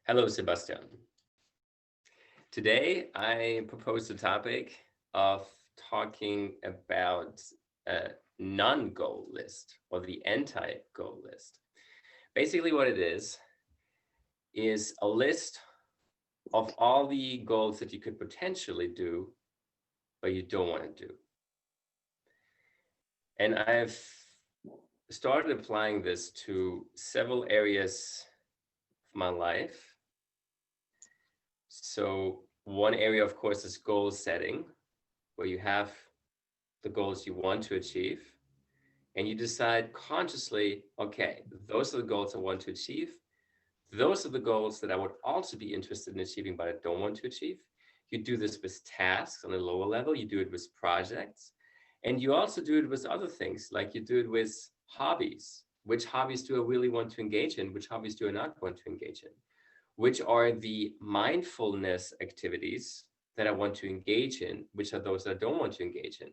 Hello, Sebastian. Today, I propose the topic of talking about a non-goal list or the anti-goal list. Basically, what it is a list of all the goals that you could potentially do, but you don't want to do. And I've started applying this to several areas of my life. So, one area, of course, is goal setting, where you have the goals you want to achieve, and you decide consciously, okay, those are the goals I want to achieve. Those are the goals that I would also be interested in achieving, but I don't want to achieve. You do this with tasks on a lower level, you do it with projects, and you also do it with other things, like you do it with hobbies. Which hobbies do I really want to engage in? Which hobbies do I not want to engage in? Which are the mindfulness activities that I want to engage in? Which are those that I don't want to engage in?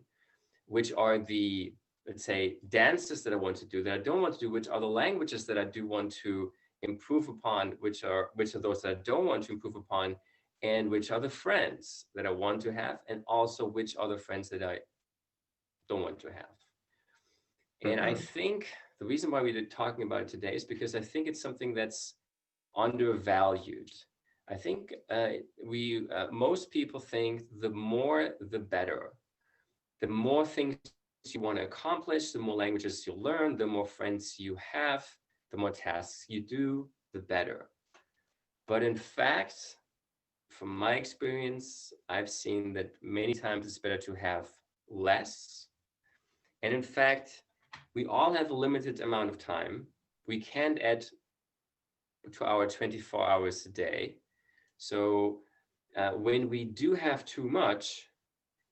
Which are the, let's say, dances that I want to do that I don't want to do? Which are the languages that I do want to improve upon? Which are those that I don't want to improve upon? And which are the friends that I want to have? And also which are the friends that I don't want to have? And I Hmm. think the reason why we're talking about it today is because I think it's something that's undervalued. I think we most people think the more the better. The more things you want to accomplish, the more languages you learn, the more friends you have, the more tasks you do, the better. But in fact, from my experience, I've seen that many times it's better to have less. And in fact, we all have a limited amount of time. We can't add to our 24 hours a day. So when we do have too much,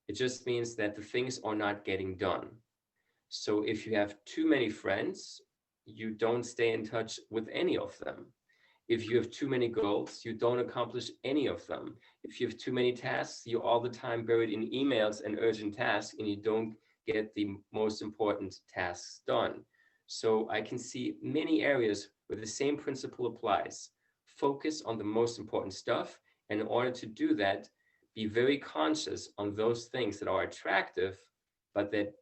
it just means that the things are not getting done. So if you have too many friends, you don't stay in touch with any of them. If you have too many goals, you don't accomplish any of them. If you have too many tasks, you're all the time buried in emails and urgent tasks, and you don't get the most important tasks done. So I can see many areas where the same principle applies. Focus on the most important stuff. And in order to do that, be very conscious on those things that are attractive, but that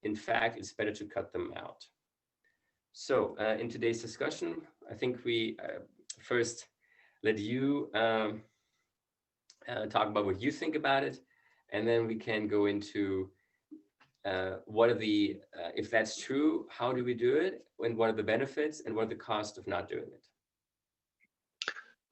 in fact, it's better to cut them out. So, in today's discussion, I think we first let you talk about what you think about it, and then we can go into what are the, if that's true, how do we do it, and what are the benefits, and what are the costs of not doing it?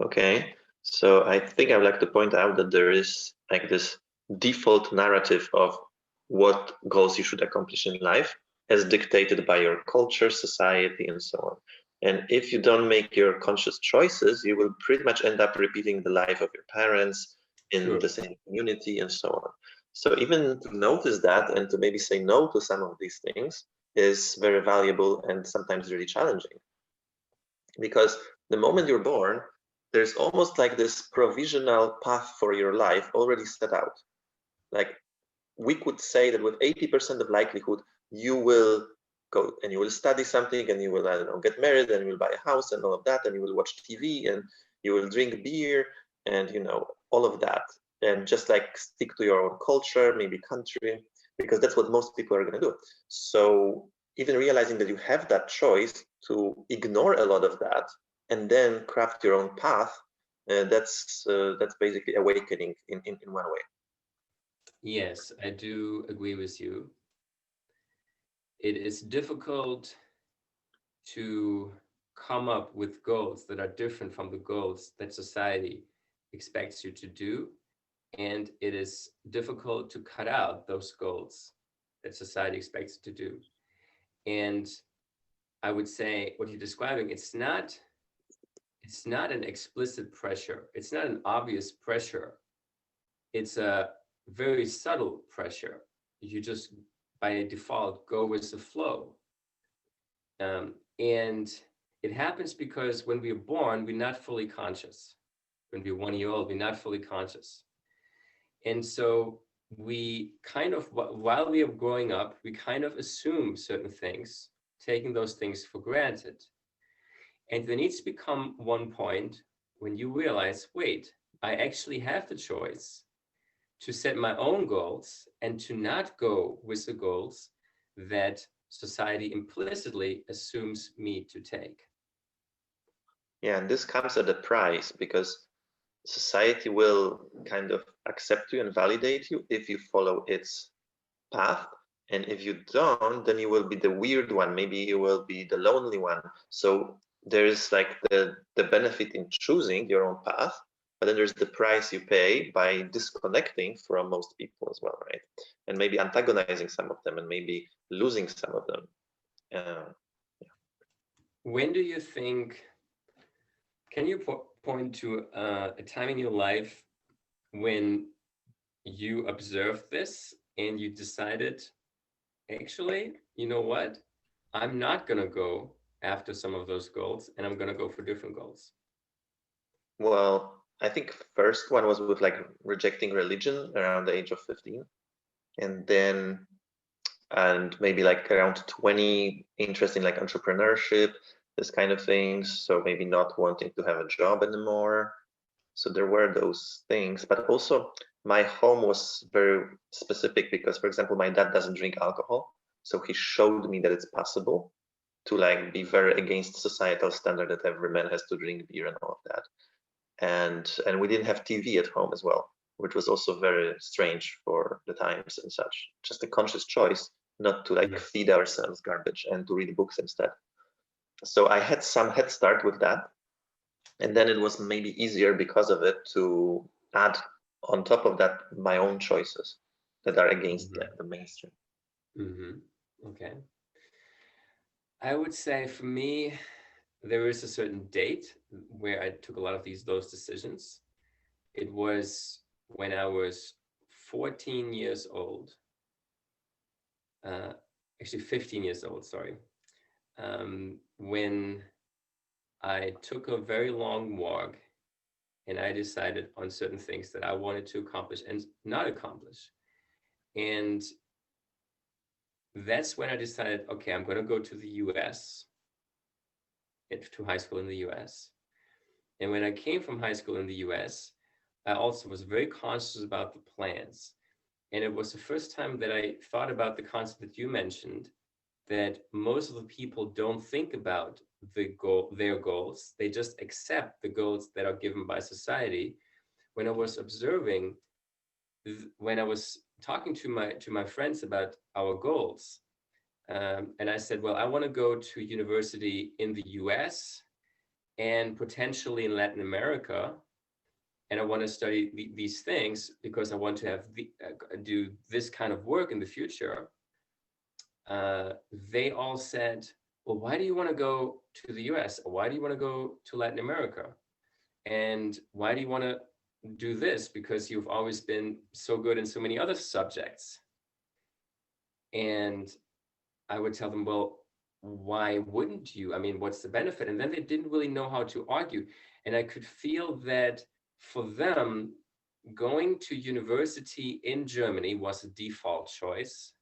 Okay, so I think I would like to point out that there is like this default narrative of what goals you should accomplish in life as dictated by your culture, society, and so on. And if you don't make your conscious choices, you will pretty much end up repeating the life of your parents in the Sure. same community and so on. So even to notice that and to maybe say no to some of these things is very valuable and sometimes really challenging, because the moment you're born, there's almost like this provisional path for your life already set out. Like, we could say that with 80% of likelihood, you will go and you will study something and you will, I don't know, get married and you will buy a house and all of that, and you will watch TV and you will drink beer and, all of that. And just like stick to your own culture, maybe country, because that's what most people are going to do. So even realizing that you have that choice to ignore a lot of that and then craft your own path, that's basically awakening in one way. Yes, I do agree with you. It is difficult to come up with goals that are different from the goals that society expects you to do. And it is difficult to cut out those goals that society expects you to do. And I would say what you're describing, it's not an explicit pressure. It's not an obvious pressure. It's a very subtle pressure. You just by default go with the flow. And it happens because when we're born, we're not fully conscious. When we're 1 year old, we're not fully conscious. And so we kind of, while we are growing up, we kind of assume certain things, taking those things for granted. And there needs to become one point when you realize, wait, I actually have the choice to set my own goals and to not go with the goals that society implicitly assumes me to take. Yeah, and this comes at a price because society will kind of accept you and validate you if you follow its path. And if you don't, then you will be the weird one. Maybe you will be the lonely one. So there's like the benefit in choosing your own path, but then there's the price you pay by disconnecting from most people as well, right? And maybe antagonizing some of them and maybe losing some of them. Uh, When do you think, can you point to a time in your life when you observed this and you decided, actually, you know what? I'm not going to go after some of those goals and I'm going to go for different goals. well, I think first one was with like rejecting religion around the age of 15. And then and maybe like around 20 interest in like entrepreneurship, this kind of things. So maybe not wanting to have a job anymore. So there were those things, but also my home was very specific because, for example, my dad doesn't drink alcohol. So he showed me that it's possible to like be very against societal standard that every man has to drink beer and all of that. And we didn't have TV at home as well, which was also very strange for the times and such. Just a conscious choice not to like feed ourselves garbage and to read books instead. So I had some head start with that. And then it was maybe easier because of it to add on top of that my own choices that are against the mainstream. Okay. I would say for me, there is a certain date where I took a lot of those decisions. It was when I was 14 years old, actually 15 years old, sorry, when I took a very long walk and I decided on certain things that I wanted to accomplish and not accomplish. And that's when I decided, okay, I'm going to go to the US, to high school in the US. And when I came from high school in the US, I also was very conscious about the plans. And it was the first time that I thought about the concept that you mentioned, that most of the people don't think about their goals. They just accept the goals that are given by society. When I was observing, when I was talking to my friends about our goals, and I said, well, I want to go to university in the US and potentially in Latin America. And I want to study these things because I want to have do this kind of work in the future. They all said, well, why do you want to go to the US? Why do you want to go to Latin America? And why do you want to do this? Because you've always been so good in so many other subjects. And I would tell them, well, why wouldn't you? I mean, what's the benefit? And then they didn't really know how to argue. And I could feel that for them, going to university in Germany was a default choice.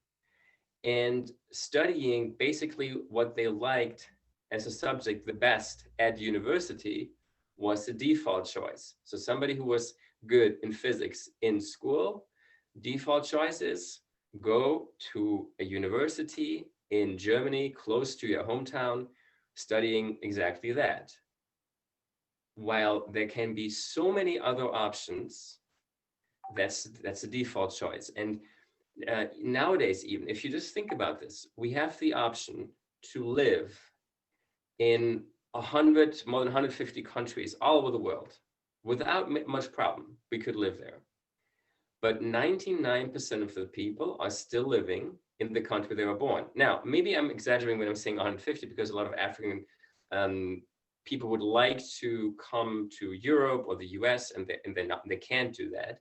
And studying basically what they liked as a subject the best at university was the default choice. So somebody who was good in physics in school, default choice is go to a university in Germany, close to your hometown, studying exactly that. While there can be so many other options, that's a default choice. And nowadays, even if you just think about this, we have the option to live in more than 150 countries all over the world without much problem. We could live there. But 99% of the people are still living in the country they were born. Now, maybe I'm exaggerating when I'm saying 150 because a lot of African people would like to come to Europe or the US and they can't do that.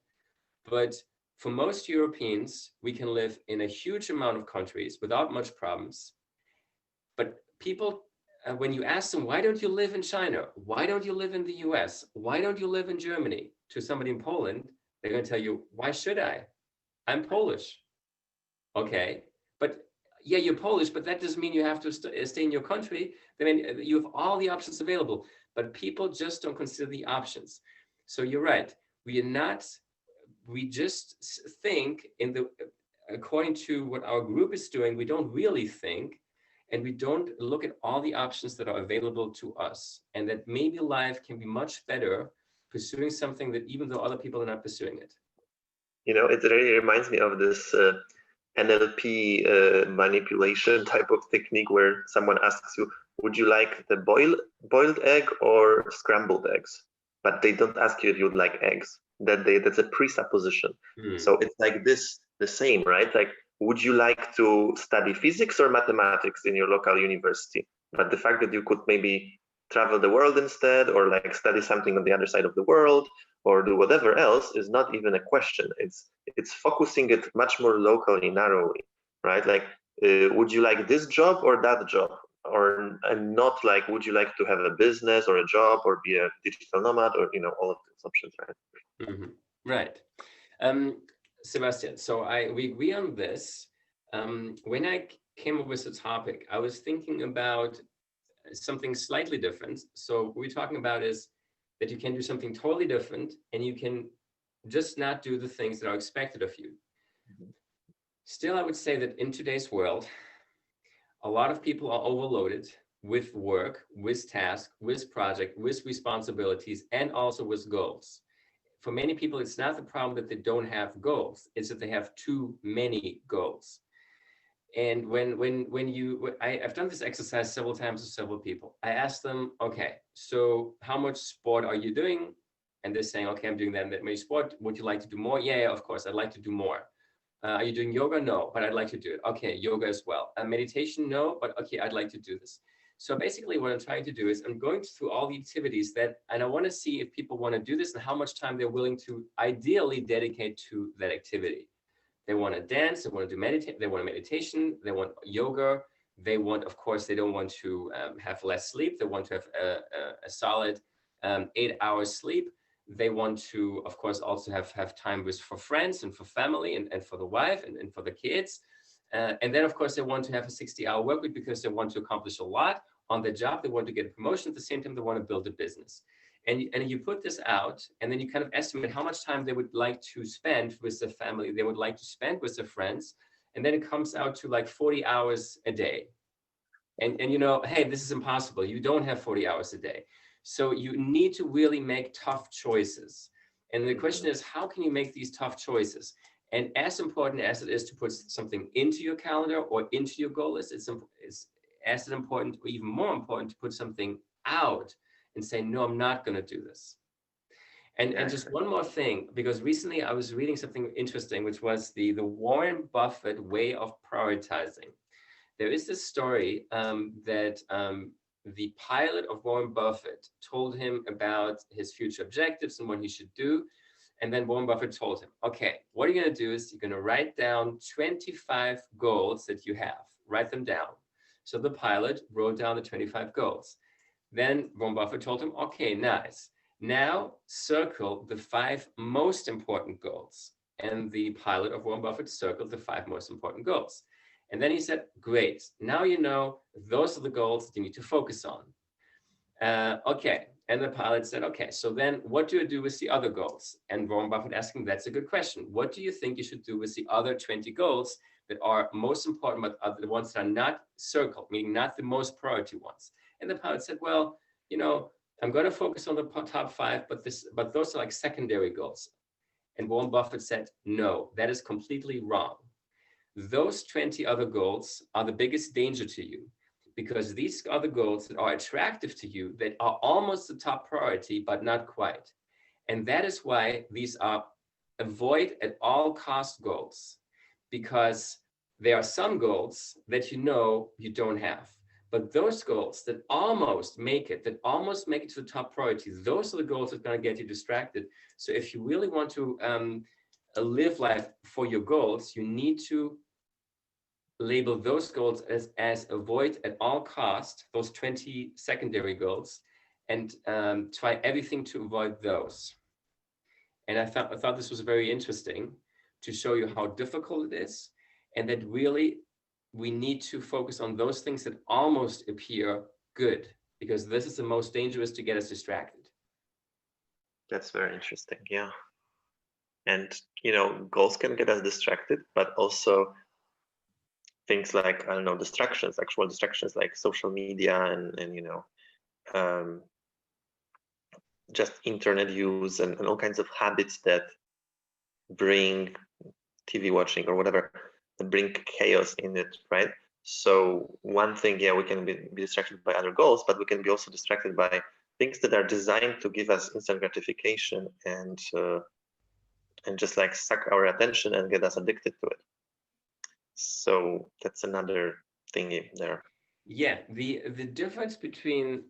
But for most Europeans, we can live in a huge amount of countries without much problems. But people, when you ask them, why don't you live in China? Why don't you live in the US? Why don't you live in Germany? To somebody in Poland, they're going to tell you, why should I? I'm Polish. Okay, but yeah, you're Polish, but that doesn't mean you have to stay in your country. I mean, you have all the options available. but people just don't consider the options. So you're right. We just think according to what our group is doing, we don't really think, and we don't look at all the options that are available to us, and that maybe life can be much better pursuing something that even though other people are not pursuing it. It really reminds me of this NLP manipulation type of technique where someone asks you, would you like the boiled egg or scrambled eggs? But they don't ask you if you'd like eggs. That's a presupposition. So it's like this, the same, right? Like, would you like to study physics or mathematics in your local university? But the fact that you could maybe travel the world instead, or like study something on the other side of the world, or do whatever else, is not even a question. It's focusing it much more locally, narrowly, right? Like, would you like this job or that job? And not like, would you like to have a business or a job or be a digital nomad, or all of those options, right? Mm-hmm. Right. Sebastian, so we agree on this. When I came up with the topic, I was thinking about something slightly different. So what we're talking about is that you can do something totally different, and you can just not do the things that are expected of you. Mm-hmm. Still, I would say that in today's world, a lot of people are overloaded with work, with tasks, with project, with responsibilities, and also with goals. For many people, it's not the problem that they don't have goals, it's that they have too many goals. And I've done this exercise several times with several people. I asked them, okay, so how much sport are you doing? And they're saying, okay, I'm doing that many sport. Would you like to do more? Yeah, of course, I'd like to do more. Are you doing yoga? No, but I'd like to do it. Okay, yoga as well. Meditation? No, but okay, I'd like to do this. So basically what I'm trying to do is I'm going through all the activities and I want to see if people want to do this and how much time they're willing to ideally dedicate to that activity. They want to dance, they want to they want meditation, they want yoga. They want, of course, they don't want to have less sleep. They want to have a solid 8 hours sleep. They want to, of course, also have time for friends and for family and for the wife and for the kids. And then, of course, they want to have a 60-hour work week because they want to accomplish a lot on their job. They want to get a promotion. At the same time, they want to build a business. And you put this out, and then you kind of estimate how much time they would like to spend with their family, they would like to spend with their friends. And then it comes out to like 40 hours a day. And hey, this is impossible. You don't have 40 hours a day. So you need to really make tough choices. And the question is, how can you make these tough choices? And as important as it is to put something into your calendar or into your goal list, it's as important or even more important to put something out and say, no, I'm not going to do this. And just one more thing, because recently I was reading something interesting, which was the Warren Buffett way of prioritizing. There is this story that the pilot of Warren Buffett told him about his future objectives and what he should do. And then Warren Buffett told him, okay, what you're going to do is you're going to write down 25 goals that you have. Write them down. So the pilot wrote down the 25 goals. Then Warren Buffett told him, okay, nice. Now circle the 5 most important goals. And the pilot of Warren Buffett circled the 5 most important goals. And then he said, great, now you know those are the goals that you need to focus on. Okay. And the pilot said, okay, so then what do you do with the other goals? And Warren Buffett asked him, that's a good question. What do you think you should do with the other 20 goals that are most important, but are the ones that are not circled, meaning not the most priority ones? And the pilot said, well, I'm going to focus on the top 5, but those are like secondary goals. And Warren Buffett said, no, that is completely wrong. Those 20 other goals are the biggest danger to you, because these are the goals that are attractive to you, that are almost the top priority, but not quite. And that is why these are avoid at all cost goals, because there are some goals that you don't have. But those goals that almost make it to the top priority, those are the goals that are going to get you distracted. So if you really want to live life for your goals, you need to label those goals as avoid at all cost, those 20 secondary goals, and try everything to avoid those. And I thought this was very interesting to show you how difficult it is, and that really we need to focus on those things that almost appear good, because this is the most dangerous to get us distracted. That's very interesting. Yeah. And, goals can get us distracted, but also things like, I don't know, distractions, actual distractions like social media and um, just internet use and all kinds of habits that bring TV watching or whatever, that bring chaos in it, right? So one thing, yeah, we can be distracted by other goals, but we can be also distracted by things that are designed to give us instant gratification and just like suck our attention and get us addicted to it. So that's another thingy there. Yeah, the difference between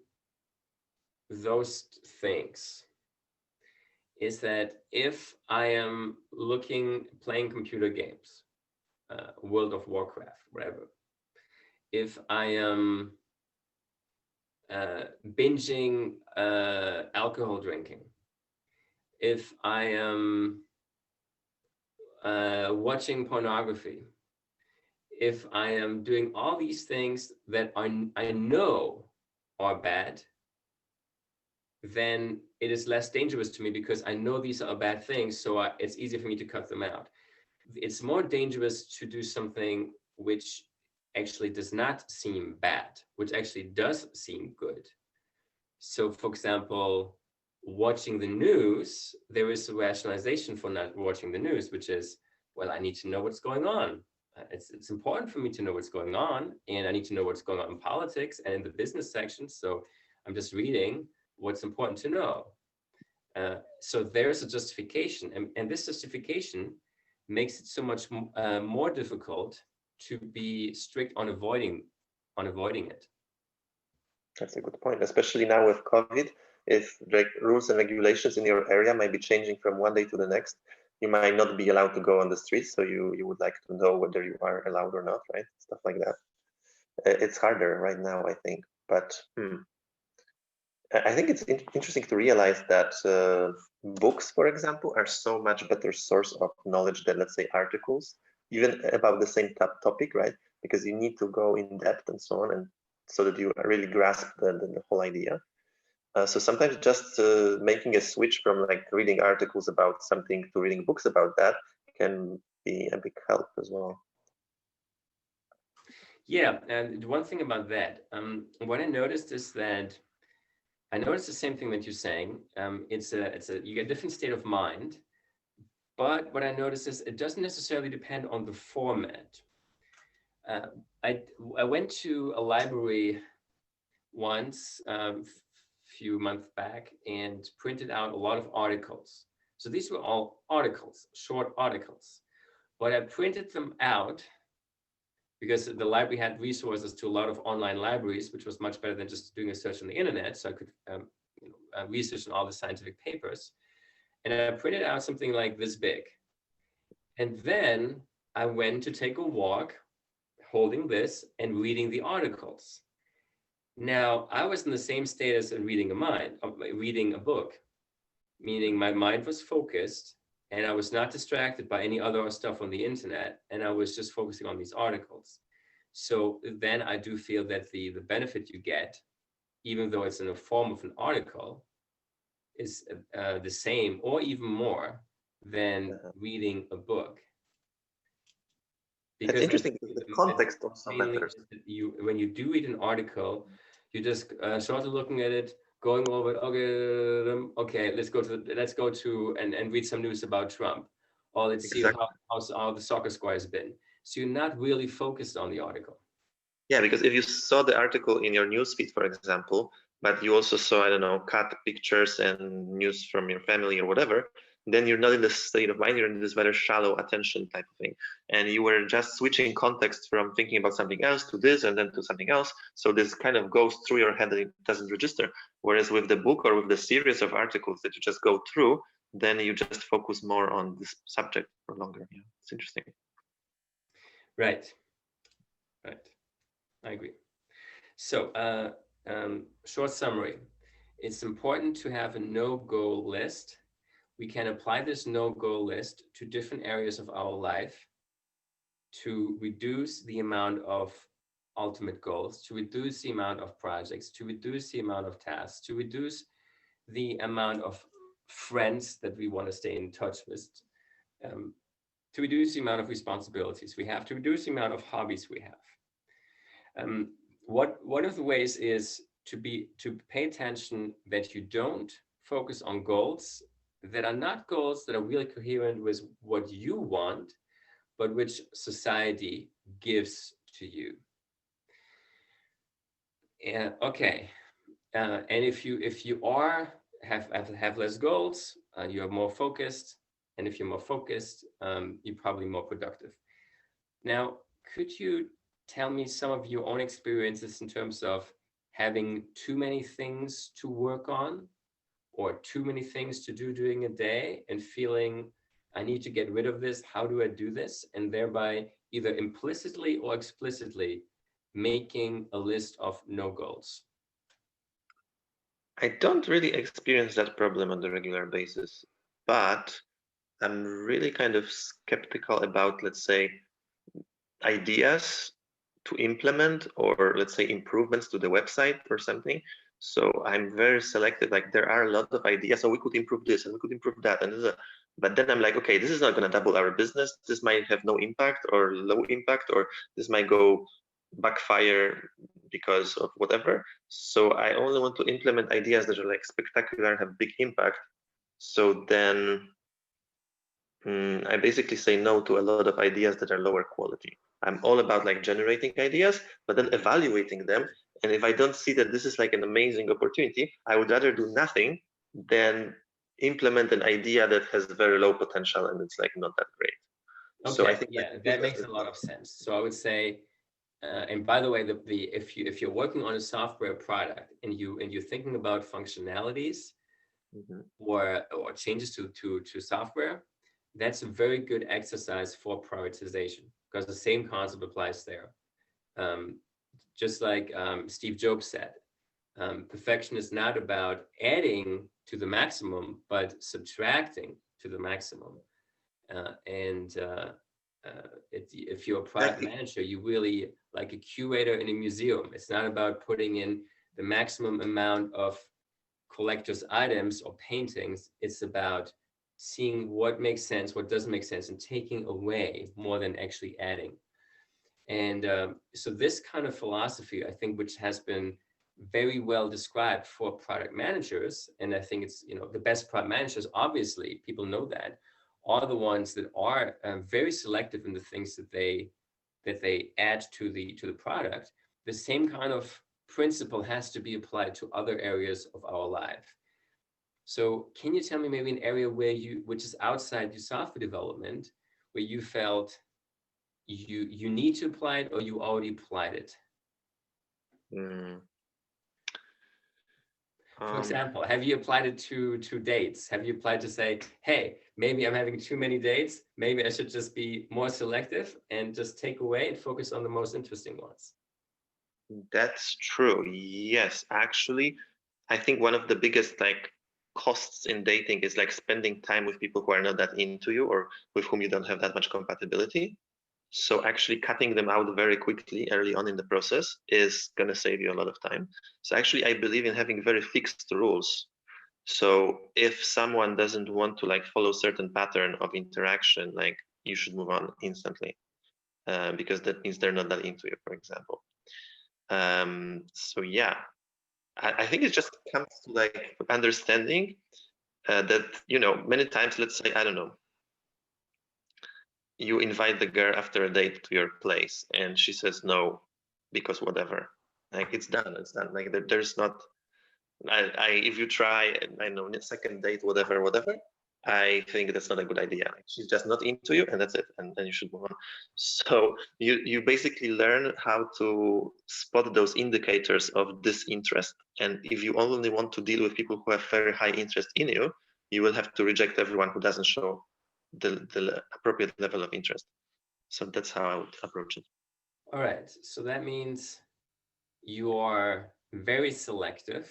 those things is that if I am playing computer games, World of Warcraft, whatever, if I am binging alcohol drinking, if I am watching pornography, if I am doing all these things that I know are bad, then it is less dangerous to me because I know these are bad things, so it's easy for me to cut them out. It's more dangerous to do something which actually does not seem bad, which actually does seem good. So, for example, watching the news, there is a rationalization for not watching the news, which is, well, I need to know what's going on. It's important for me to know what's going on, and I need to know what's going on in politics and in the business section. So I'm just reading what's important to know. So there's a justification, and this justification makes it so much more difficult to be strict on avoiding it. That's a good point, especially now with COVID. If rules and regulations in your area might be changing from one day to the next, you might not be allowed to go on the streets. So you would like to know whether you are allowed or not, right? Stuff like that. It's harder right now, I think. But I think it's interesting to realize that books, for example, are so much better source of knowledge than, let's say, articles, even about the same topic, right? Because you need to go in depth and so on, and so that you really grasp the whole idea. So sometimes just making a switch from like reading articles about something to reading books about that can be a big help as well. Yeah, and one thing about that, what I noticed is that I noticed the same thing that you're saying. You get a different state of mind, but what I noticed is it doesn't necessarily depend on the format. I went to a library once, few months back, and printed out a lot of articles. So these were all articles, short articles, but I printed them out because the library had resources to a lot of online libraries, which was much better than just doing a search on the internet. So I could research on all the scientific papers. And I printed out something like this big. And then I went to take a walk holding this and reading the articles. Now, I was in the same state as reading a book, meaning my mind was focused and I was not distracted by any other stuff on the internet, and I was just focusing on these articles. So then I do feel that the benefit you get, even though it's in the form of an article, is the same or even more than reading a book. Because it's interesting because the context also matters. When you do read an article, you just sort of looking at it, going over it. Okay, let's go to and read some news about Trump, or let's see how the soccer score has been. So you're not really focused on the article. Yeah, because if you saw the article in your newsfeed, for example, but you also saw, I don't know, cat pictures and news from your family or whatever, then you're not in the state of mind, you're in this very shallow attention type of thing. And you were just switching context from thinking about something else to this and then to something else. So this kind of goes through your head and it doesn't register. Whereas with the book or with the series of articles that you just go through, then you just focus more on this subject for longer. Yeah, it's interesting. Right. I agree. So, short summary. It's important to have a no-go list. We can apply this no-go list to different areas of our life to reduce the amount of ultimate goals, to reduce the amount of projects, to reduce the amount of tasks, to reduce the amount of friends that we want to stay in touch with, um, to reduce the amount of responsibilities we have, to reduce the amount of hobbies we have. One of the ways is to pay attention that you don't focus on goals that are not goals that are really coherent with what you want, but which society gives to you. And okay, and if you are have less goals, you are more focused, and if you're more focused, you're probably more productive. Now, could you tell me some of your own experiences in terms of having too many things to work on or too many things to do during a day and feeling I need to get rid of this? How do I do this? And thereby either implicitly or explicitly making a list of no goals. I don't really experience that problem on the regular basis, but I'm really kind of skeptical about, let's say, ideas to implement, or let's say improvements to the website or something. So I'm very selective. Like there are a lot of ideas. So we could improve this and we could improve that. But then I'm like, okay, this is not going to double our business. This might have no impact or low impact, or this might go backfire because of whatever. So I only want to implement ideas that are like spectacular and have big impact. So then I basically say no to a lot of ideas that are lower quality. I'm all about like generating ideas, but then evaluating them. And if I don't see that this is like an amazing opportunity, I would rather do nothing than implement an idea that has very low potential and it's like not that great. So I Okay, think yeah, that makes a lot of sense. So I would say, and by the way, the if you're working on a software product and you're thinking about functionalities or changes to software, that's a very good exercise for prioritization because the same concept applies there. Um, just like Steve Jobs said, perfection is not about adding to the maximum, but subtracting to the maximum. And if you're a product exactly. manager, you really like a curator in a museum. It's not about putting in the maximum amount of collector's items or paintings. It's about seeing what makes sense, what doesn't make sense, and taking away more than actually adding. And so this kind of philosophy, I think, which has been very well described for product managers, and I think it's, the best product managers, obviously, people know that, are the ones that are very selective in the things that they add to the product. The same kind of principle has to be applied to other areas of our life. So can you tell me maybe an area which is outside your software development, where you felt you need to apply it or you already applied it? Mm. For example, have you applied it to dates? Have you applied to say, hey, maybe I'm having too many dates. Maybe I should just be more selective and just take away and focus on the most interesting ones. That's true. Yes, actually, I think one of the biggest like costs in dating is like spending time with people who are not that into you or with whom you don't have that much compatibility. So actually cutting them out very quickly early on in the process is going to save you a lot of time. So actually, I believe in having very fixed rules. So if someone doesn't want to like follow certain pattern of interaction, like you should move on instantly, because that means they're not that into you, for example. So yeah, I think it just comes to like understanding that, many times, let's say, I don't know, you invite the girl after a date to your place and she says no because whatever. Like it's done. Like there's not. If you try, I know, second date, whatever, I think that's not a good idea. Like, she's just not into you, and that's it. And then you should move on. So you basically learn how to spot those indicators of disinterest. And if you only want to deal with people who have very high interest in you, you will have to reject everyone who doesn't show the appropriate level of interest. So that's how I would approach it. All right. So that means you are very selective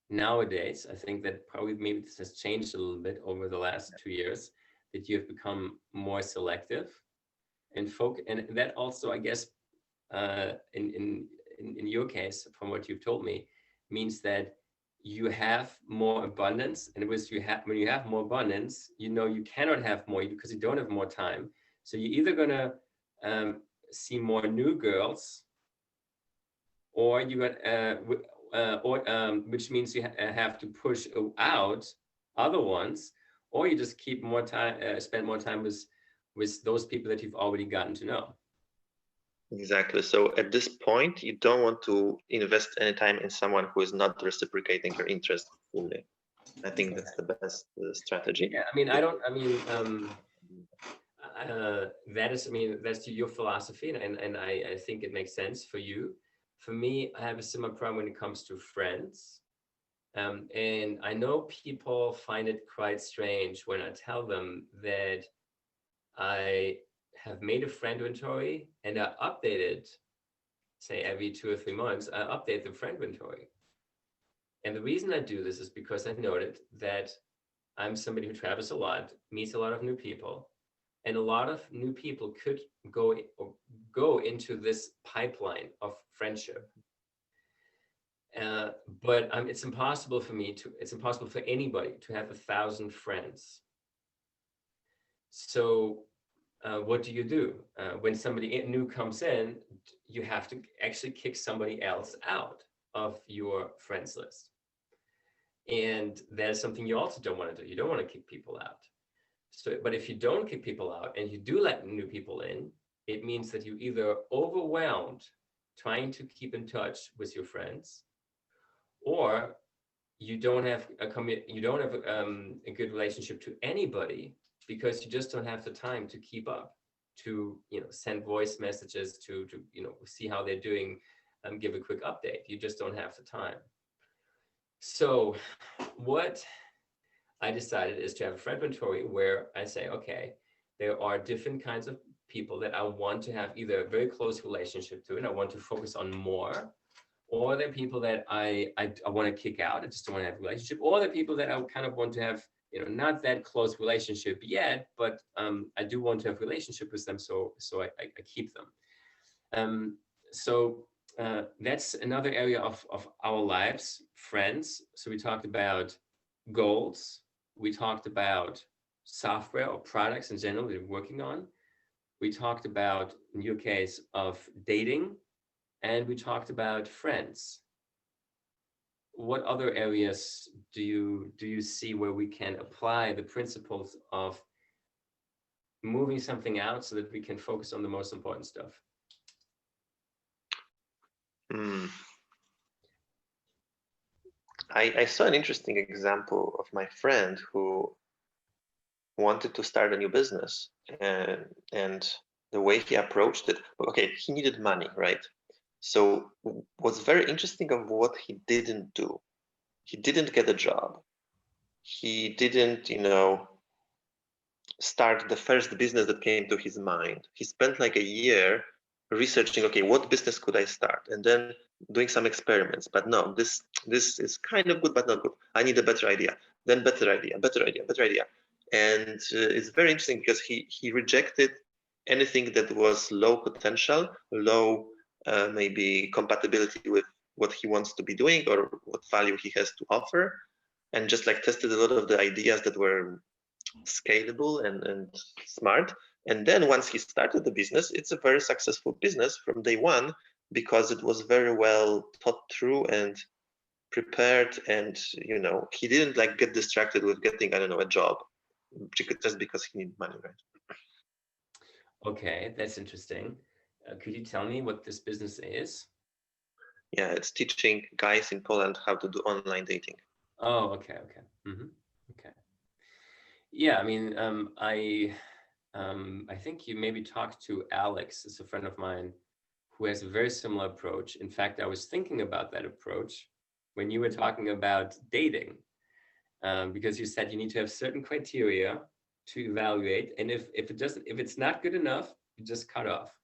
nowadays. I think that probably maybe this has changed a little bit over the last 2 years, that you have become more selective and that also, I guess, in your case, from what you've told me, means that you have more abundance, and when you have more abundance, you know you cannot have more because you don't have more time. So you're either gonna see more new girls, or you got which means you have to push out other ones, or you just keep more time, spend more time with those people that you've already gotten to know. Exactly. So at this point, you don't want to invest any time in someone who is not reciprocating your interest fully. I think that's the best strategy. Yeah, I mean, that is, I mean, that's your philosophy, and I think it makes sense for you. For me, I have a similar problem when it comes to friends. And I know people find it quite strange when I tell them that I have made a friend inventory and I update it, say every 2 or 3 months, I update the friend inventory. And the reason I do this is because I noted that I'm somebody who travels a lot, meets a lot of new people, and a lot of new people could go into this pipeline of friendship. But it's impossible for anybody to have 1,000 friends. So what do? When somebody new comes in, you have to actually kick somebody else out of your friends list. And that is something you also don't want to do. You don't want to kick people out. So, but if you don't kick people out and you do let new people in, it means that you either overwhelmed trying to keep in touch with your friends, or you don't have a good relationship to anybody because you just don't have the time to keep up, to send voice messages, to see how they're doing, give a quick update. You just don't have the time. So what I decided is to have a friend inventory where I say, okay, there are different kinds of people that I want to have either a very close relationship to and I want to focus on more, or they're people that I want to kick out. I just don't want to have a relationship, or they're people that I kind of want to have, not that close relationship yet, but I do want to have a relationship with them, so I keep them. So that's another area of our lives, friends. So we talked about goals. We talked about software or products in general that we're working on. We talked about, in your case, of dating, and we talked about friends. What other areas do you see where we can apply the principles of moving something out so that we can focus on the most important stuff? I saw an interesting example of my friend who wanted to start a new business, and the way he approached it, okay, he needed money, right? So what's very interesting of what he didn't do, he didn't get a job. He didn't, start the first business that came to his mind. He spent like a year researching, okay, what business could I start? And then doing some experiments. But no, this is kind of good, but not good. I need a better idea. Then better idea, better idea, better idea. And it's very interesting because he rejected anything that was low potential, low maybe compatibility with what he wants to be doing or what value he has to offer, and just like tested a lot of the ideas that were scalable and smart. And then once he started the business, it's a very successful business from day one because it was very well thought through and prepared. And he didn't like get distracted with getting, I don't know, a job just because he needed money, right? Okay, that's interesting. Could you tell me what this business is? Yeah, it's teaching guys in Poland how to do online dating. Oh, okay. Okay. Yeah, I mean, I think you maybe talked to Alex, is a friend of mine, who has a very similar approach. In fact, I was thinking about that approach when you were talking about dating, because you said you need to have certain criteria to evaluate, and if it's not good enough, you just cut off.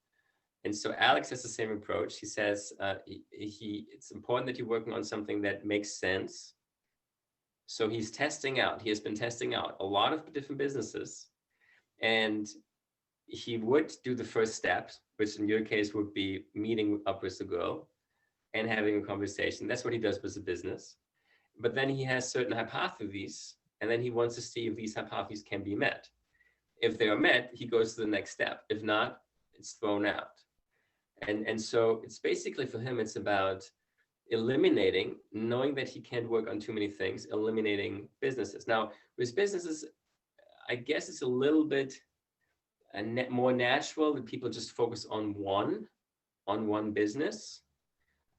And so Alex has the same approach. He says it's important that you're working on something that makes sense. So he has been testing out a lot of different businesses, and he would do the first steps, which in your case would be meeting up with the girl and having a conversation. That's what he does with the business. But then he has certain hypotheses, and then he wants to see if these hypotheses can be met. If they are met, he goes to the next step. If not, it's thrown out. And so it's basically for him, it's about eliminating, knowing that he can't work on too many things, eliminating businesses. Now, with businesses, I guess it's a little bit more natural that people just focus on one business.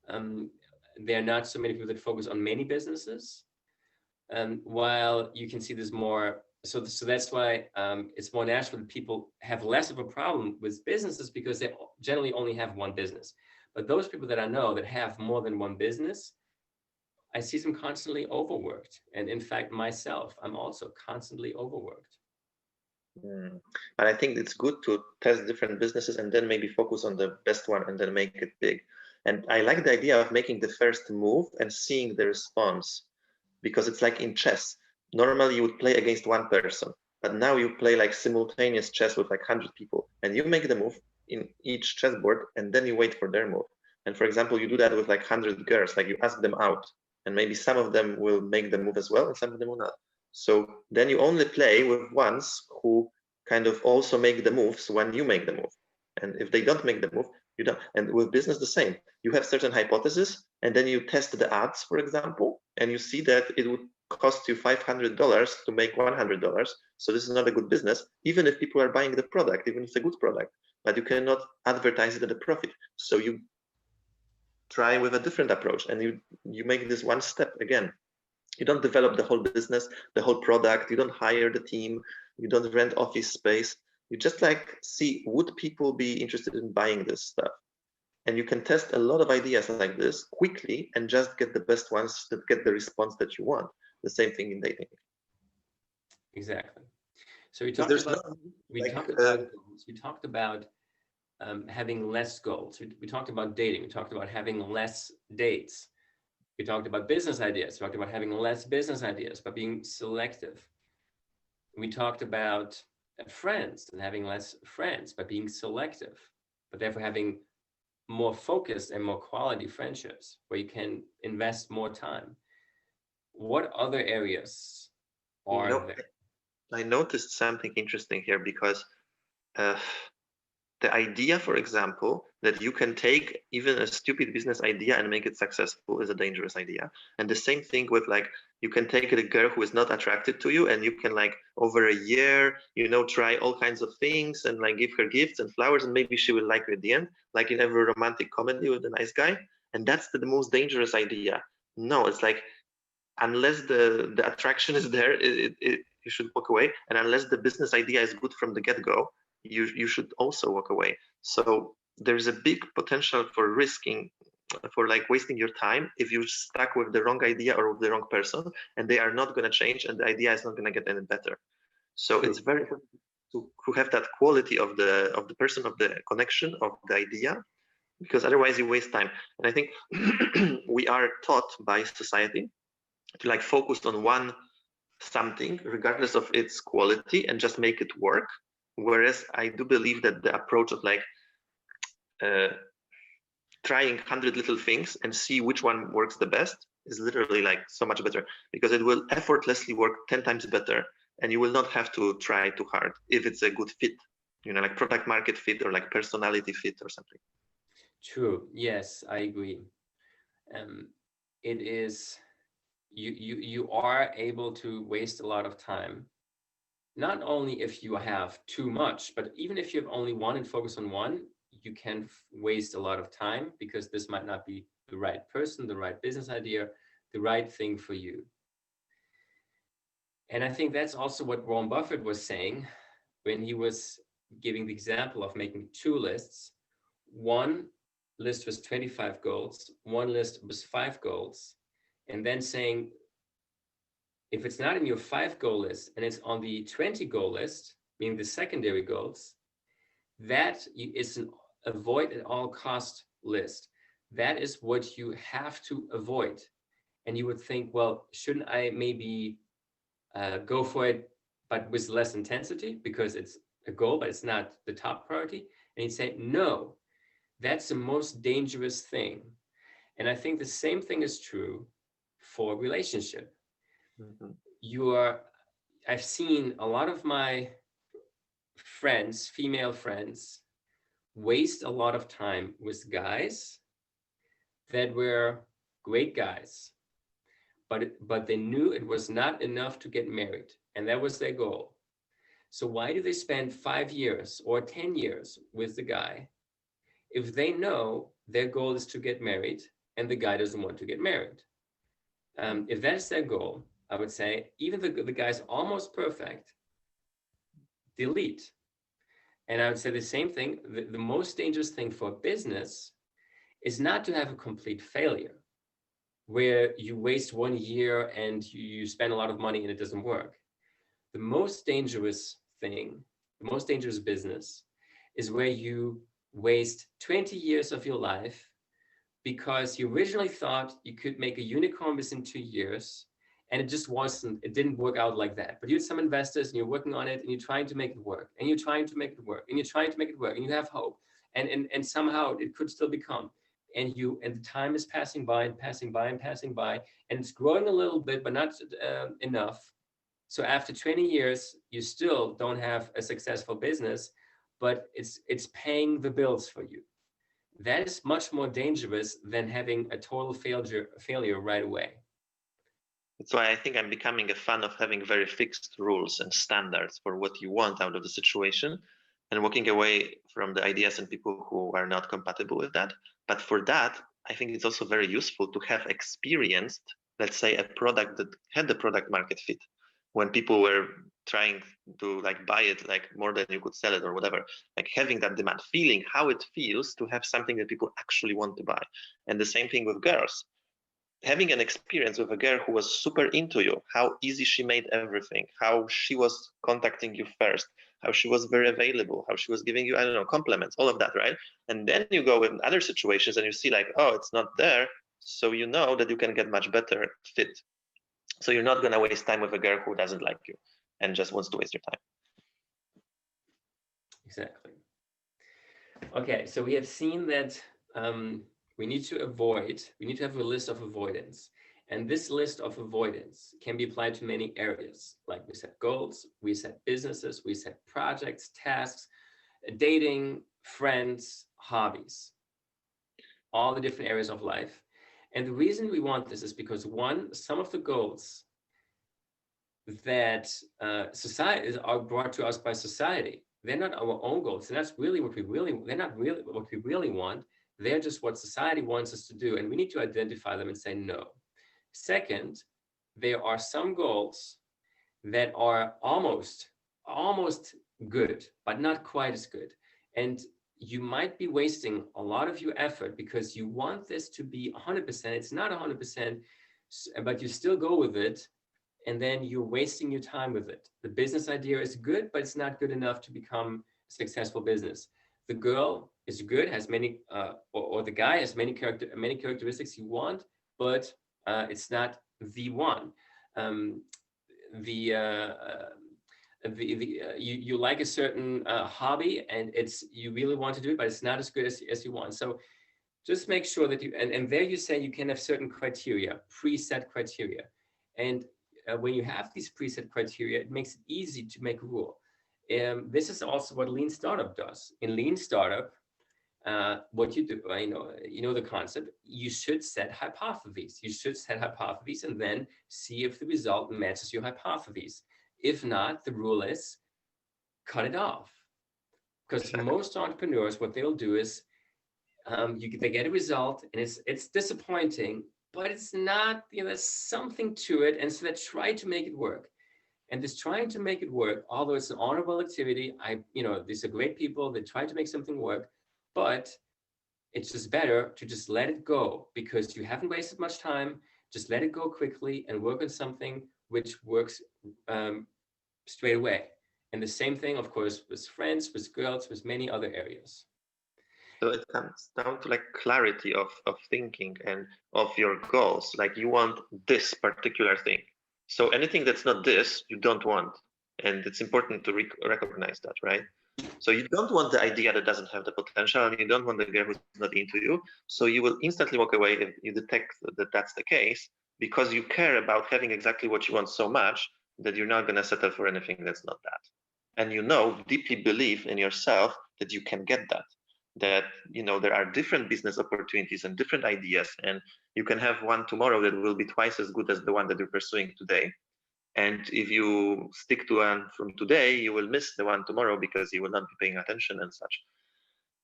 There are not so many people that focus on many businesses. While you can see there's more, so that's why it's more natural that people have less of a problem with businesses because they generally only have one business. But those people that I know that have more than one business, I see them constantly overworked. And in fact, myself, I'm also constantly overworked. And I think it's good to test different businesses and then maybe focus on the best one and then make it big. And I like the idea of making the first move and seeing the response, because it's like in chess. Normally you would play against one person, but now you play like simultaneous chess with like 100 people, and you make the move in each chessboard and then you wait for their move. And for example, you do that with like 100 girls, like you ask them out, and maybe some of them will make the move as well and some of them will not. So then you only play with ones who kind of also make the moves when you make the move. And if they don't make the move, you don't. And with business, the same. You have certain hypotheses, and then you test the ads, for example, and you see that it would cost you $500 to make $100. So this is not a good business, even if people are buying the product, even if it's a good product, but you cannot advertise it at a profit. So you try with a different approach, and you make this one step again. You don't develop the whole business, the whole product. You don't hire the team. You don't rent office space. You just like see, would people be interested in buying this stuff? And you can test a lot of ideas like this quickly and just get the best ones that get the response that you want. The same thing in dating. Exactly. So we talked about having less goals. We talked about dating. We talked about having less dates. We talked about business ideas. We talked about having less business ideas, but being selective. We talked about friends and having less friends, but being selective, but therefore having more focused and more quality friendships where you can invest more time. What other areas are there? I noticed something interesting here, because the idea, for example, that you can take even a stupid business idea and make it successful is a dangerous idea. And the same thing with like, you can take a girl who is not attracted to you and you can like over a year, try all kinds of things and like give her gifts and flowers, and maybe she will like you at the end, like in every romantic comedy with a nice guy. And that's the most dangerous idea. No, it's like, unless the attraction is there, you should walk away. And unless the business idea is good from the get-go, you should also walk away. So there's a big potential for like wasting your time if you're stuck with the wrong idea or with the wrong person, and they are not going to change and the idea is not going to get any better. So It's very important to have that quality of the person, of the connection, of the idea, because otherwise you waste time. And I think we are taught by society to like focus on one something regardless of its quality and just make it work. Whereas I do believe that the approach of like trying 100 little things and see which one works the best is literally like so much better, because it will effortlessly work 10 times better, and you will not have to try too hard if it's a good fit, like product market fit or like personality fit or something. True. Yes, I agree. It is, you are able to waste a lot of time, not only if you have too much, but even if you have only one and focus on one, you can waste a lot of time because this might not be the right person, the right business idea, the right thing for you. And I think that's also what Warren Buffett was saying when he was giving the example of making two lists. One list was 25 goals, one list was 5 goals, and then saying, if it's not in your 5 goal list and it's on the 20 goal list, meaning the secondary goals, that is an avoid at all cost list. That is what you have to avoid. And you would think, well, shouldn't I maybe go for it, but with less intensity, because it's a goal, but it's not the top priority? And he'd say, no, that's the most dangerous thing. And I think the same thing is true for relationship. I've seen a lot of my friends, female friends, waste a lot of time with guys that were great guys, but they knew it was not enough to get married, and that was their goal. So why do they spend 5 years or 10 years with the guy if they know their goal is to get married and the guy doesn't want to get married? If that's their goal, I would say even the guy's almost perfect, delete. And I would say the same thing. The most dangerous thing for business is not to have a complete failure where you waste 1 year and you spend a lot of money and it doesn't work. The most dangerous thing, the most dangerous business is where you waste 20 years of your life because you originally thought you could make a unicorn within 2 years, and it didn't work out like that. But you had some investors and you're working on it and you're trying to make it work and you're trying to make it work and you're trying to make it work and you have hope and somehow it could still become. And the time is passing by and passing by and passing by, and it's growing a little bit, but not enough. So after 20 years, you still don't have a successful business, but it's paying the bills for you. That is much more dangerous than having a total failure right away. That's why I think I'm becoming a fan of having very fixed rules and standards for what you want out of the situation, and walking away from the ideas and people who are not compatible with that. But for that, I think it's also very useful to have experienced, let's say, a product that had the product market fit. When people were trying to buy it more than you could sell it or whatever, having that demand, feeling how it feels to have something that people actually want to buy. And the same thing with girls. Having an experience with a girl who was super into you, how easy she made everything, how she was contacting you first, how she was very available, how she was giving you, I don't know, compliments, all of that, right? And then you go in other situations and you see oh, it's not there. So you know that you can get much better fit. So you're not going to waste time with a girl who doesn't like you and just wants to waste your time. Exactly. Okay, so we have seen that we need to have a list of avoidance. And this list of avoidance can be applied to many areas. Like we set goals, we set businesses, we set projects, tasks, dating, friends, hobbies, all the different areas of life. And the reason we want this is because, one, some of the goals that society are brought to us by society, they're not our own goals. And that's really they're not really what we really want. They're just what society wants us to do. And we need to identify them and say no. Second, there are some goals that are almost good, but not quite as good. And you might be wasting a lot of your effort because you want this to be 100%. It's not 100%, but you still go with it. And then you're wasting your time with it. The business idea is good, but it's not good enough to become a successful business. The girl is good, has many, or the guy has many characteristics you want, but it's not the one. You like a certain hobby, and you really want to do it, but it's not as good as you want. So just make sure that and there you say you can have certain criteria, preset criteria, and when you have these preset criteria, it makes it easy to make a rule. This is also what Lean Startup does. In Lean Startup, what you do, you know the concept. You should set hypotheses. You should set hypotheses and then see if the result matches your hypotheses. If not, the rule is cut it off. Because most entrepreneurs, what they'll do is they get a result and it's disappointing, but it's not, there's something to it. And so they try to make it work. And this trying to make it work, although it's an honorable activity, these are great people, they try to make something work, but it's just better to just let it go because you haven't wasted much time. Just let it go quickly and work on something which works straight away. And the same thing, of course, with friends, with girls, with many other areas. So it comes down to clarity of thinking and of your goals. You want this particular thing. So anything that's not this, you don't want. And it's important to recognize that, right? So you don't want the idea that doesn't have the potential, and you don't want the girl who's not into you. So you will instantly walk away if you detect that that's the case, because you care about having exactly what you want so much that you're not going to settle for anything that's not that. And you know, deeply believe in yourself that you can get that. That, you know, there are different business opportunities and different ideas, and you can have one tomorrow that will be twice as good as the one that you're pursuing today. And if you stick to one from today, you will miss the one tomorrow because you will not be paying attention and such.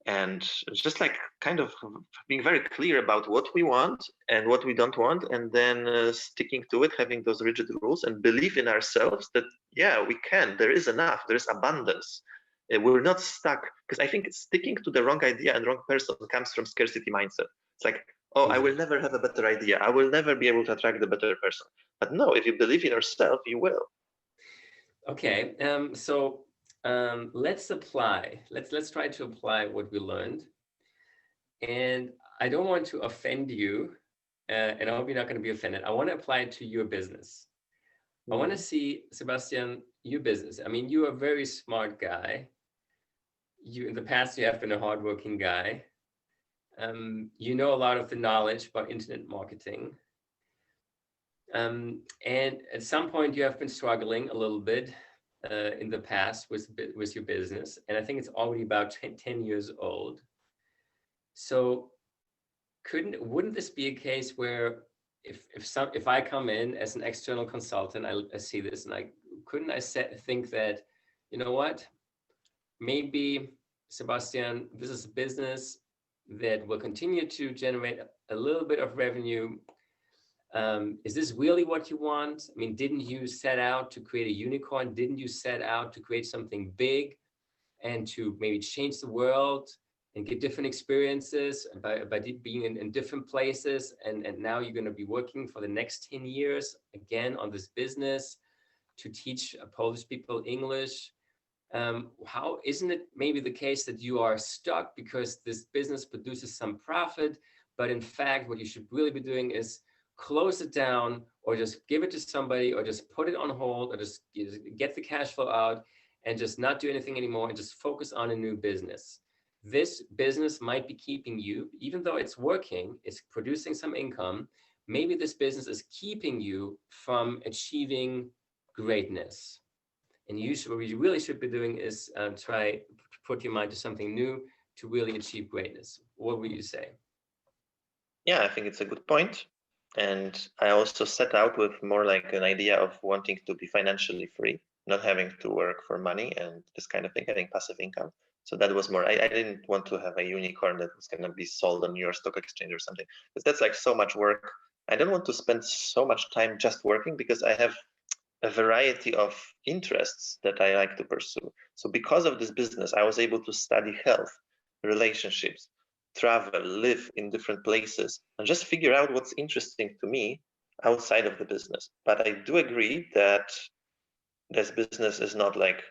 And it's just like kind of being very clear about what we want and what we don't want, and then sticking to it, having those rigid rules and believe in ourselves that, yeah, we can, there is enough, there's abundance. We're not stuck, because I think sticking to the wrong idea and wrong person comes from scarcity mindset. It's like, oh, I will never have a better idea, I will never be able to attract the better person. But no, if you believe in yourself, you will. Okay, let's apply. Let's try to apply what we learned. And I don't want to offend you, and I hope you're not going to be offended. I want to apply it to your business. I want to see, Sebastian, your business. I mean, you're a very smart guy. You, in the past, you have been a hardworking guy. You know a lot of the knowledge about internet marketing. And at some point, you have been struggling a little bit in the past with your business. And I think it's already about 10 years old. So wouldn't this be a case where if I come in as an external consultant, I see this and couldn't I think that, you know what, maybe, Sebastian, this is a business that will continue to generate a little bit of revenue. Is this really what you want? I mean, didn't you set out to create a unicorn? Didn't you set out to create something big and to maybe change the world and get different experiences by being in different places? And now you're going to be working for the next 10 years again on this business to teach Polish people English. How isn't it maybe the case that you are stuck because this business produces some profit, but in fact, what you should really be doing is close it down, or just give it to somebody, or just put it on hold, or just get the cash flow out and just not do anything anymore and just focus on a new business? This business might be keeping you, even though it's working, it's producing some income. Maybe this business is keeping you from achieving greatness. And what you really should be doing is try to put your mind to something new to really achieve greatness. What would you say? Yeah, I think it's a good point. And I also set out with more like an idea of wanting to be financially free, not having to work for money and this kind of thing, having passive income. So that was more, I didn't want to have a unicorn that was going to be sold on New York Stock Exchange or something, because that's like so much work. I don't want to spend so much time just working, because I have a variety of interests that I like to pursue. So because of this business, I was able to study health, relationships, travel, live in different places, and just figure out what's interesting to me outside of the business. But I do agree that this business is not like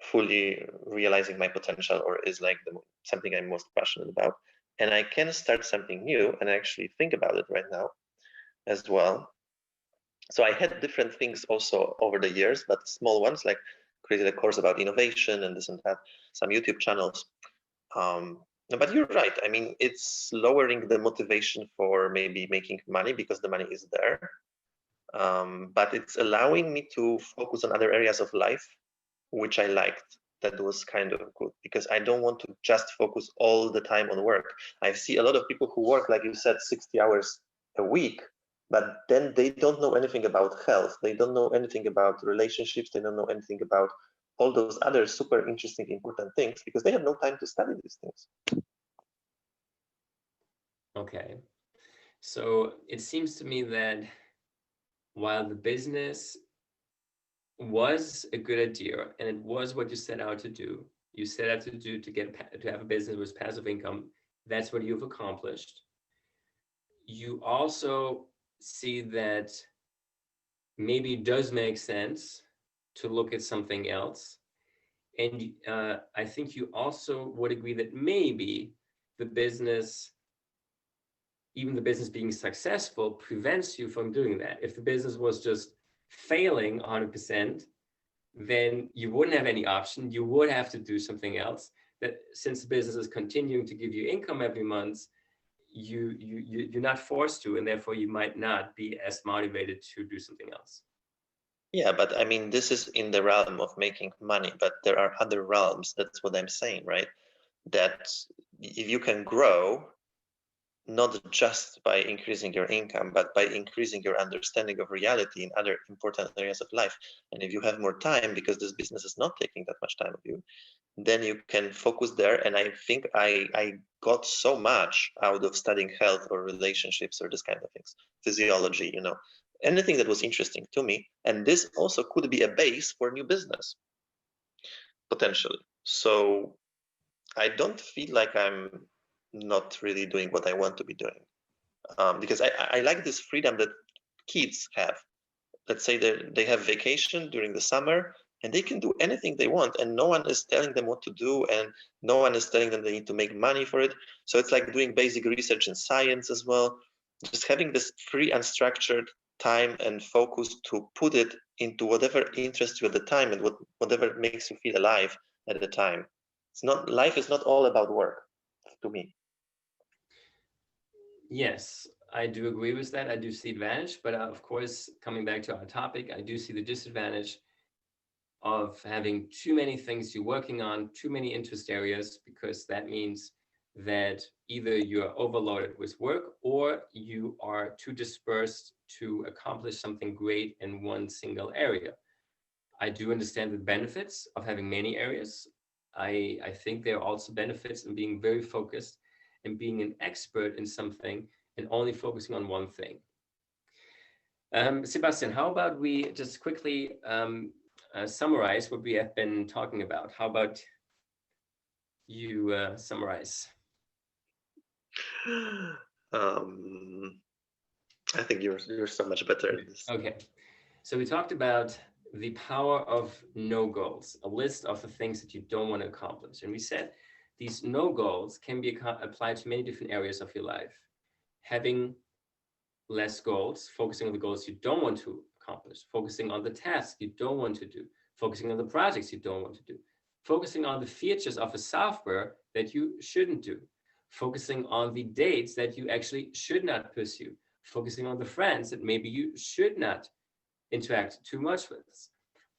fully realizing my potential, or is like something I'm most passionate about. And I can start something new and actually think about it right now as well. So I had different things also over the years, but small ones, like created a course about innovation and this and that, some YouTube channels. But you're right. I mean, it's lowering the motivation for maybe making money because the money is there. But it's allowing me to focus on other areas of life, which I liked. That was kind of good, because I don't want to just focus all the time on work. I see a lot of people who work, like you said, 60 hours a week, but then they don't know anything about health. They don't know anything about relationships. They don't know anything about all those other super interesting, important things, because they have no time to study these things. Okay. So it seems to me that while the business was a good idea and it was what you set out to do, you set out to do to have a business with passive income, that's what you've accomplished. You also see that maybe it does make sense to look at something else. And I think you also would agree that maybe the business, even the business being successful, prevents you from doing that. If the business was just failing 100%, then you wouldn't have any option. You would have to do something else. That since the business is continuing to give you income every month, you're not forced to, and therefore you might not be as motivated to do something else. Yeah, but I mean, this is in the realm of making money, but there are other realms. That's what I'm saying, right? That if you can grow, not just by increasing your income, but by increasing your understanding of reality in other important areas of life. And if you have more time, because this business is not taking that much time of you, then you can focus there. And I think I got so much out of studying health or relationships or this kind of things, physiology, anything that was interesting to me. And this also could be a base for new business, potentially. So I don't feel like I'm not really doing what I want to be doing. Because I like this freedom that kids have. Let's say that they have vacation during the summer and they can do anything they want, and no one is telling them what to do, and no one is telling them they need to make money for it. So it's like doing basic research in science as well. Just having this free, unstructured time and focus to put it into whatever interests you at the time and whatever makes you feel alive at the time. It's not, life is not all about work to me. Yes, I do agree with that. I do see advantage, but of course, coming back to our topic, I do see the disadvantage of having too many things you're working on, too many interest areas, because that means that either you're overloaded with work or you are too dispersed to accomplish something great in one single area. I do understand the benefits of having many areas. I think there are also benefits in being very focused and being an expert in something and only focusing on one thing. Sebastian, how about we just quickly summarize what we have been talking about? How about you summarize? I think you're so much better at this. Okay, so we talked about the power of no goals, a list of the things that you don't want to accomplish. And we said these no goals can be applied to many different areas of your life. Having less goals, focusing on the goals you don't want to accomplish, focusing on the tasks you don't want to do, focusing on the projects you don't want to do, focusing on the features of a software that you shouldn't do, focusing on the dates that you actually should not pursue, focusing on the friends that maybe you should not interact too much with.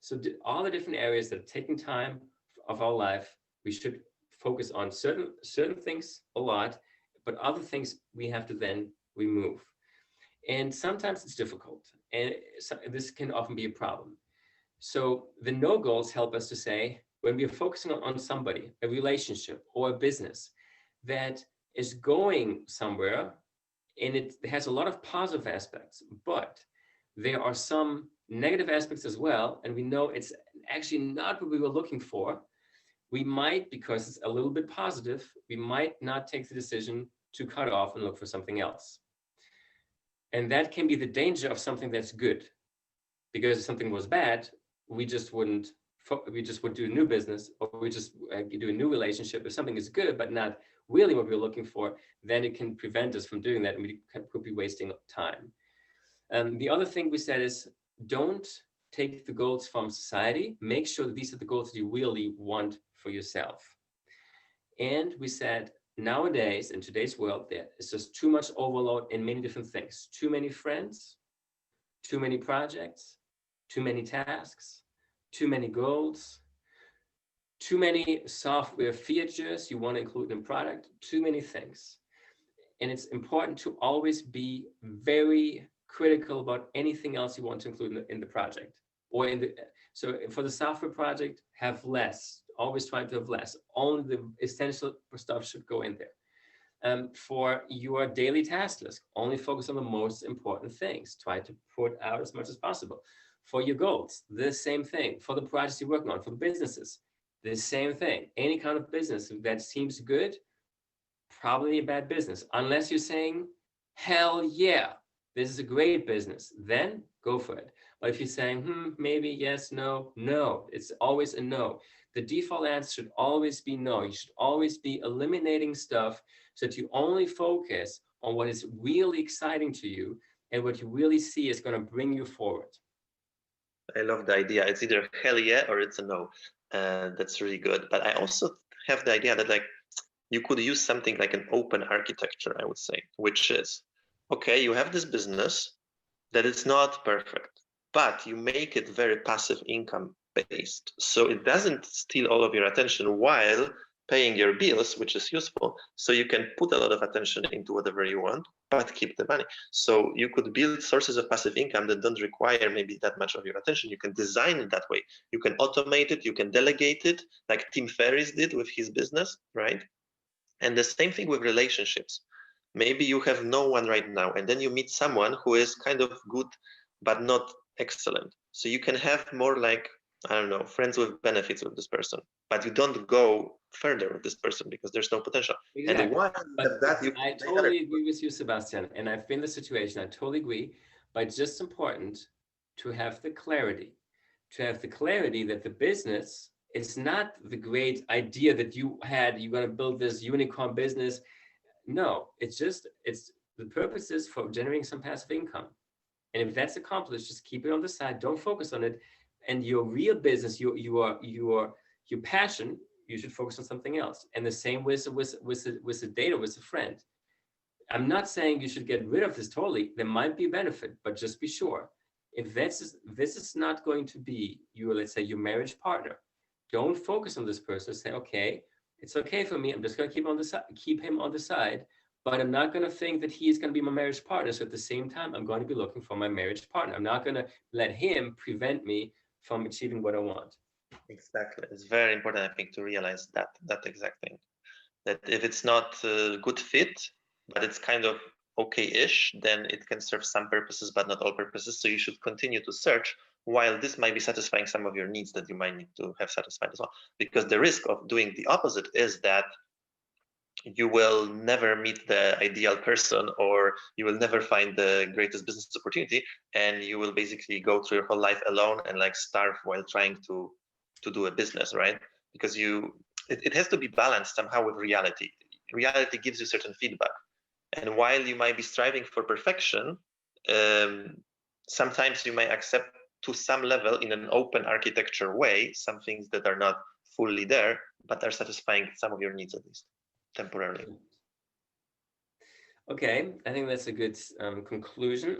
So all the different areas that are taking time of our life, we should focus on certain things a lot, but other things we have to then remove. And sometimes it's difficult, and this can often be a problem. So the no goals help us to say, when we are focusing on somebody, a relationship or a business that is going somewhere, and it has a lot of positive aspects, but there are some negative aspects as well, and we know it's actually not what we were looking for, we might, because it's a little bit positive, we might not take the decision to cut off and look for something else. And that can be the danger of something that's good, because if something was bad, we just would do a new business, or we just do a new relationship. If something is good but not really what we're looking for, then it can prevent us from doing that, and we could be wasting time. The other thing we said is, don't take the goals from society. Make sure that these are the goals that you really want for yourself. And we said, nowadays, in today's world, there is just too much overload in many different things. Too many friends, too many projects, too many tasks, too many goals, too many software features you want to include in product, too many things. And it's important to always be very critical about anything else you want to include in the project. So for the software project, have less. Always try to have less. Only the essential stuff should go in there. For your daily task list, only focus on the most important things. Try to put out as much as possible. For your goals, the same thing. For the projects you're working on, for the businesses, the same thing. Any kind of business that seems good, probably a bad business. Unless you're saying, hell yeah, this is a great business, then go for it. But if you're saying, maybe, yes, no, it's always a no. The default answer should always be no. You should always be eliminating stuff so that you only focus on what is really exciting to you and what you really see is going to bring you forward. I love the idea. It's either hell yeah or it's a no. That's really good. But I also have the idea that like you could use something like an open architecture, I would say, which is okay, you have this business that is not perfect, but you make it very passive income based. So it doesn't steal all of your attention while paying your bills, which is useful. So you can put a lot of attention into whatever you want, but keep the money. So you could build sources of passive income that don't require maybe that much of your attention. You can design it that way. You can automate it, you can delegate it, like Tim Ferriss did with his business, right? And the same thing with relationships. Maybe you have no one right now, and then you meet someone who is kind of good, but not excellent. So you can have more like, I don't know, friends with benefits with this person, but you don't go further with this person because there's no potential. And Exactly. while you But have that, you I can make other totally people. agree with you, Sebastian. And I've been in the situation, I totally agree. But it's just important to have the clarity, that the business is not the great idea that you had. You're going to build this unicorn business. No, it's the purpose is for generating some passive income. And if that's accomplished, just keep it on the side. Don't focus on it. And your real business, your passion, you should focus on something else. And the same with the data, with a friend. I'm not saying you should get rid of this totally. There might be a benefit, but just be sure. If this is not going to be your, let's say, your marriage partner, don't focus on this person. Say, okay, it's okay for me. I'm just going to keep him on the side, but I'm not going to think that he is going to be my marriage partner. So at the same time, I'm going to be looking for my marriage partner. I'm not going to let him prevent me from achieving what I want. Exactly. It's very important, I think, to realize that exact thing. That if it's not a good fit, but it's kind of okay-ish, then it can serve some purposes, but not all purposes. So you should continue to search while this might be satisfying some of your needs that you might need to have satisfied as well. Because the risk of doing the opposite is that you will never meet the ideal person, or you will never find the greatest business opportunity, and you will basically go through your whole life alone and like starve while trying to do a business, right? Because it has to be balanced somehow with reality. Reality gives you certain feedback, and while you might be striving for perfection, um, sometimes you might accept to some level in an open architecture way some things that are not fully there but are satisfying some of your needs, at least temporarily. Okay, I think that's a good conclusion.